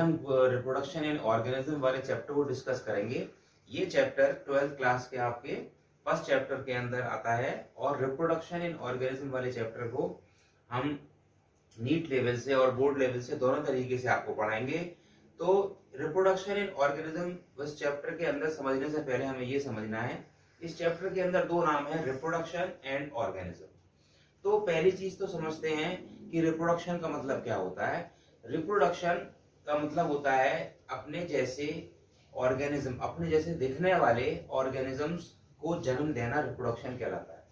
हम reproduction in organism वाले chapter को डिस्कस करेंगे। ये चैप्टर 12th क्लास के आपके फर्स्ट चैप्टर के अंदर आता है और रिप्रोडक्शन इन ऑर्गेनिज्म वाले चैप्टर को हम नीट लेवल से और बोर्ड लेवल से दोनों तरीके से आपको पढ़ाएंगे। तो रिप्रोडक्शन इन ऑर्गेनिज्म इस चैप्टर के अंदर समझने से पहले हमें ये समझना है, इस चैप्टर के अंदर दो नाम है, रिप्रोडक्शन एंड ऑर्गेनिज्म। तो पहली चीज तो समझते हैं कि रिप्रोडक्शन का मतलब क्या होता है। रिप्रोडक्शन का मतलब होता है अपने जैसे ऑर्गेनिज्म, अपने जैसे दिखने वाले ऑर्गेनिजम्स को जन्म देना रिप्रोडक्शन कहलाता है।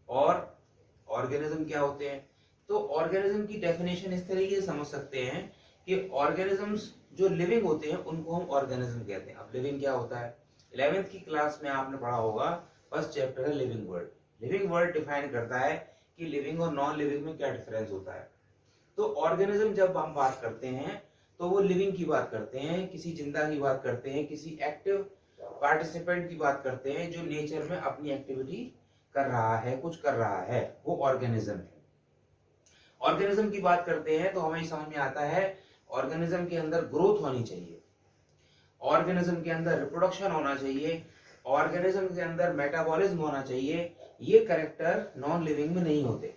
और ऑर्गेनिज्म क्या होते हैं, तो ऑर्गेनिज्म की डेफिनेशन इस तरीके से समझ सकते हैं कि ऑर्गेनिजम्स जो लिविंग होते हैं उनको हम ऑर्गेनिज्म कहते हैं। अब लिविंग क्या होता है, 11th की क्लास में आपने पढ़ा होगा, फर्स्ट चैप्टर है living world. Living world define करता है कि लिविंग और नॉन लिविंग में क्या डिफरेंस होता है। तो ऑर्गेनिज्म जब हम बात करते हैं तो वो लिविंग की बात करते हैं, किसी जिंदा की बात करते हैं, किसी एक्टिव पार्टिसिपेंट की बात करते हैं जो नेचर में अपनी एक्टिविटी कर रहा है, कुछ कर रहा है, वो ऑर्गेनिज्म है। ऑर्गेनिज्म की बात करते हैं तो हमें समझ में आता है ऑर्गेनिज्म के अंदर ग्रोथ होनी चाहिए, ऑर्गेनिज्म के अंदर रिप्रोडक्शन होना चाहिए, ऑर्गेनिज्म के अंदर मेटाबॉलिज्म होना चाहिए। ये कैरेक्टर नॉन लिविंग में नहीं होते।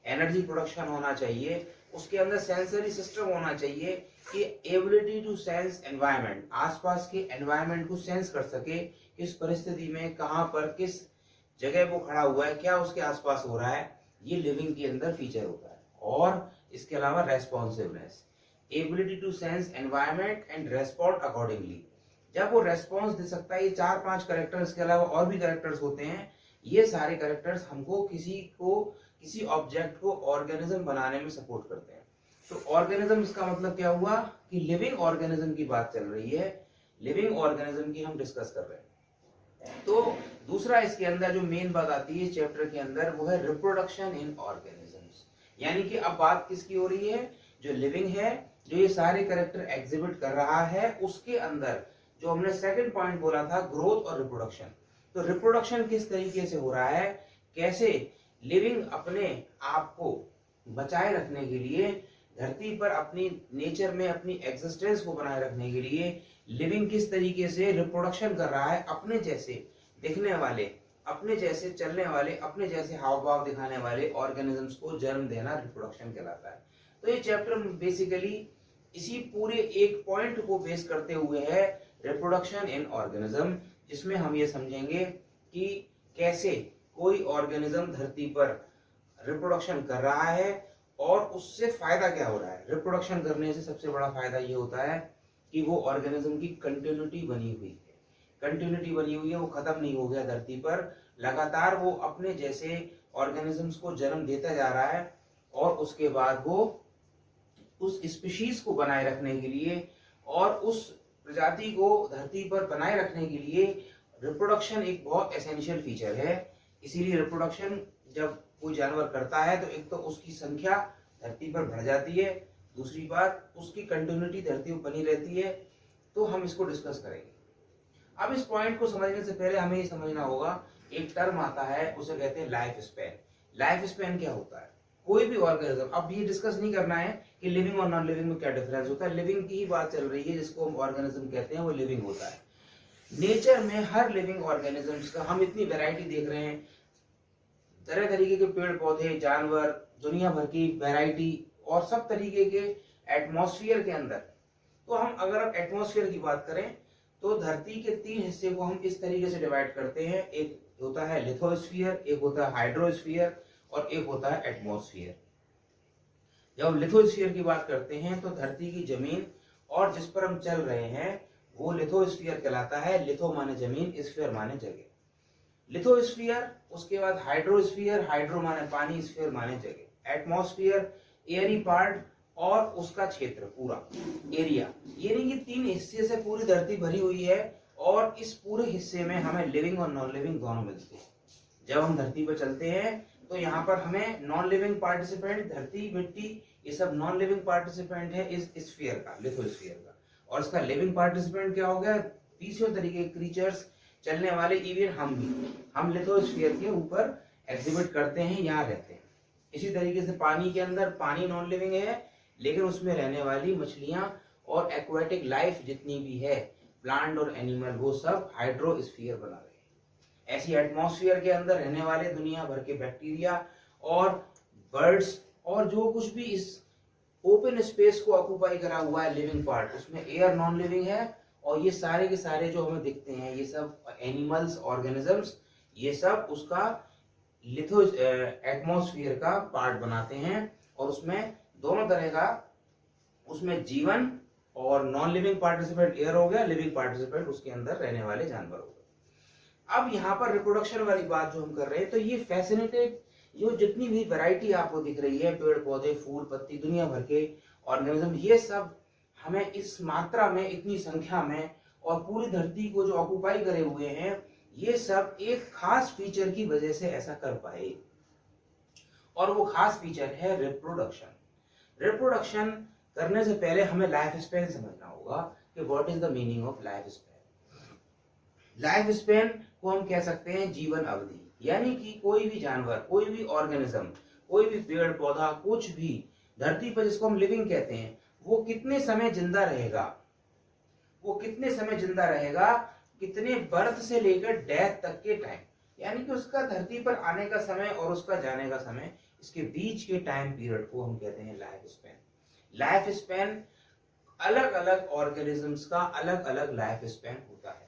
एनर्जी प्रोडक्शन होना चाहिए, उसके अंदर सेंसरी सिस्टम होना चाहिए कि एबिलिटी टू सेंस एनवायरनमेंट, आसपास के एनवायरनमेंट को सेंस कर सके, किस परिस्थिति में, कहां पर, किस जगह वो खड़ा हुआ है, क्या उसके आसपास हो रहा है, ये लिविंग के अंदर फीचर होता है। और इसके अलावा responsiveness, ability to sense environment and respond accordingly. जब वो रेस्पॉन्स दे सकता है, ये 4-5 कैरेक्टर्स के अलावा और भी कैरेक्टर्स होते हैं, ये सारे कैरेक्टर्स हमको किसी ऑब्जेक्ट को ऑर्गेनिज्म बनाने में सपोर्ट करते हैं। तो ऑर्गेनिज्म इसका मतलब क्या हुआ कि लिविंग ऑर्गेनिज्म की बात चल रही है, लिविंग ऑर्गेनिज्म की हम डिस्कस कर रहे हैं। तो दूसरा इसके अंदर जो मेन बात आती है चैप्टर के अंदर वो है रिप्रोडक्शन इन ऑर्गेनिजम्स। यानी कि अब बात किसकी हो रही है, जो लिविंग है, जो ये सारे कैरेक्टर एग्जिबिट कर रहा है, उसके अंदर जो हमने सेकंड पॉइंट बोला था ग्रोथ और रिप्रोडक्शन। तो रिप्रोडक्शन किस तरीके से हो रहा है, कैसे लिविंग अपने आप को बचाए रखने के लिए, धरती पर अपनी नेचर में अपनी एग्जिस्टेंस को बनाए रखने के लिए लिविंग किस तरीके से रिप्रोडक्शन कर रहा है, अपने जैसे दिखने वाले, अपने जैसे चलने वाले, अपने जैसे हाव भाव दिखाने वाले ऑर्गेनिजम्स को जन्म देना रिप्रोडक्शन कहलाता है। तो ये चैप्टर बेसिकली इसी पूरे एक पॉइंट को बेस करते हुए है, रिप्रोडक्शन इन ऑर्गेनिज्म, जिसमें हम ये समझेंगे कि कैसे कोई ऑर्गेनिज्म धरती पर रिप्रोडक्शन कर रहा है और उससे फायदा क्या हो रहा है। रिप्रोडक्शन करने से सबसे बड़ा फायदा ये होता है कि वो ऑर्गेनिज्म की कंटिन्यूटी बनी हुई है, कंटिन्यूटी बनी हुई है, वो खत्म नहीं हो गया धरती पर, लगातार वो अपने जैसे ऑर्गेनिजम्स को जन्म देता जा रहा है और उसके बाद वो उस स्पीशीज को बनाए रखने के लिए और उस प्रजाति को धरती पर बनाए रखने के लिए रिप्रोडक्शन एक बहुत एसेंशियल फीचर है। इसीलिए रिप्रोडक्शन जब कोई जानवर करता है तो एक तो उसकी संख्या धरती पर बढ़ जाती है, दूसरी बात उसकी कंटिन्यूटी धरती पर बनी रहती है। तो हम इसको डिस्कस करेंगे। अब इस पॉइंट को समझने से पहले हमें ये समझना होगा, एक टर्म आता है उसे कहते हैं लाइफ स्पैन। लाइफ स्पैन क्या होता है, कोई भी ऑर्गेनिज्म, अब ये डिस्कस नहीं करना है कि लिविंग और नॉन लिविंग में क्या डिफरेंस होता है, लिविंग की ही बात चल रही है, जिसको हम ऑर्गेनिज्म कहते हैं वो लिविंग होता है। नेचर में हर लिविंग ऑर्गेनिजम्स का हम इतनी वैरायटी देख रहे हैं, तरह तरीके के पेड़ पौधे, जानवर, दुनिया भर की वैरायटी और सब तरीके के एटमॉस्फेयर के अंदर। तो हम अगर एटमॉस्फेयर की बात करें तो धरती के 3 हिस्से को हम इस तरीके से डिवाइड करते हैं, एक होता है लिथोस्फीयर, एक होता है हाइड्रोस्फीयर और एक होता है एटमॉस्फेयर। जब हम लिथोस्फीयर की बात करते हैं तो धरती की जमीन और जिस पर हम चल रहे हैं वो लिथोस्फीयर कहलाता है। लिथो माने जमीन, स्फीयर माने जगह। लिथोस्फीयर, उसके बाद हाइड्रोस्फीयर, हाइड्रो माने पानी, स्फीयर माने जगह। एटमॉस्फेयर एयरी पार्ट और उसका क्षेत्र पूरा एरिया। ये नहीं कि 3 हिस्से से पूरी धरती भरी हुई है और इस पूरे हिस्से में हमें लिविंग और नॉन लिविंग दोनों मिलते हैं। जब हम धरती पर चलते हैं तो यहाँ पर हमें नॉन लिविंग पार्टिसिपेंट, धरती, मिट्टी, ये सब नॉन लिविंग पार्टिसिपेंट है इस स्फीयर का, लिथोस्फीयर का। और इसका लिविंग पार्टिसिपेंट क्या हो गया, तीसरे तरीके के क्रीचर्स, चलने वाले, इवन हम भी, हम लिथोस्फीयर के ऊपर एग्जिबिट करते हैं, यहाँ रहते हैं। इसी तरीके से पानी के अंदर, पानी नॉन लिविंग है लेकिन उसमें रहने वाली मछलियां और एक्वाटिक लाइफ जितनी भी है, प्लांट और एनिमल, वो सब हाइड्रोस्फीयर बना रहे हैं। ऐसी एटमॉस्फेयर के अंदर रहने वाले दुनिया भर के बैक्टीरिया और बर्ड्स और जो कुछ भी इस ओपन स्पेस को ऑक्यूपाई करा हुआ है लिविंग पार्ट, उसमें एयर नॉन लिविंग है, और ये सारे के सारे जो हमें दिखते हैं ये सब एनिमल्स, ऑर्गेनिजम्स, ये सब उसका लिथो एटमॉस्फेयर का पार्ट बनाते हैं। और उसमें दोनों तरह का, उसमें जीवन और नॉन लिविंग पार्टिसिपेंट एयर हो गया, लिविंग पार्टिसिपेंट उसके अंदर रहने वाले जानवर हो गए। अब यहाँ पर रिप्रोडक्शन वाली बात जो हम कर रहे हैं, तो ये फैसिनेटेड, जो जितनी भी वैरायटी आपको दिख रही है, पेड़ पौधे, फूल पत्ती, दुनिया भर के ऑर्गेनिज्म, ये सब हमें इस मात्रा में, इतनी संख्या में, और पूरी धरती को जो ऑक्यूपाई करे हुए हैं, ये सब एक खास फीचर की वजह से ऐसा कर पाए, और वो खास फीचर है रिप्रोडक्शन। रिप्रोडक्शन करने से पहले हमें लाइफ स्पेन समझना होगा कि what is the meaning of life span. Life span को हम कह सकते हैं जीवन अवधि, यानी कि कोई भी जानवर, कोई भी ऑर्गेनिज्म, कोई भी पेड़ पौधा, कुछ भी धरती पर जिसको हम लिविंग कहते हैं, वो कितने समय जिंदा रहेगा, वो कितने समय जिंदा रहेगा, कितने बर्थ से लेकर डेथ तक के टाइम, यानी कि उसका धरती पर आने का समय और उसका जाने का समय, इसके बीच के टाइम पीरियड को हम कहते हैं लाइफ स्पेन। लाइफ स्पेन अलग अलग ऑर्गेनिजम्स का अलग अलग लाइफ स्पेन होता है।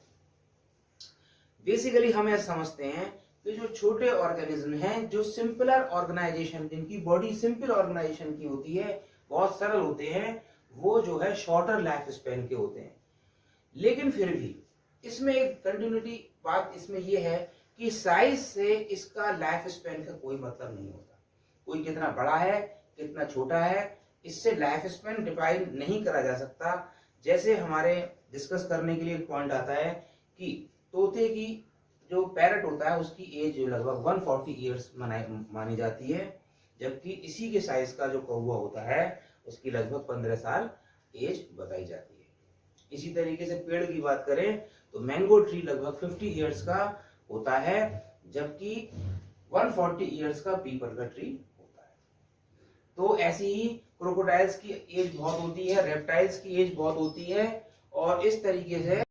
बेसिकली हम ऐसा समझते हैं कि जो छोटे ऑर्गेनिज्म हैं, जो सिंपलर ऑर्गेनाइजेशन, जिनकी बॉडी सिंपल ऑर्गेनाइजेशन की होती है, बहुत सरल होते हैं, वो जो है शॉर्टर लाइफ स्पेन के होते हैं। लेकिन फिर भी इसमें एक कंटिन्यूटी बात इसमें ये है कि साइज से इसका लाइफ स्पेन का कोई मतलब नहीं होता। कोई कितना बड़ा है, कितना छोटा है, इससे लाइफ स्पेन डिफाइन नहीं करा जा सकता। जैसे हमारे डिस्कस करने के लिए एक पॉइंट आता है कि तोते की जो पैरट होता है, उसकी एज लगभग 140 ईयर्स मानी जाती है, जबकि इसी के साइज का जो कौवा होता है उसकी लगभग 15 साल एज बताई जाती है। इसी तरीके से पेड़ की बात करें तो मैंगो ट्री लगभग 50 ईयर्स का होता है, जबकि 140 ईयर्स का पीपल का ट्री होता है। तो ऐसी ही क्रोकोडाइल्स की एज बहुत होती है, रेप्टाइल्स की एज बहुत होती है, और इस तरीके से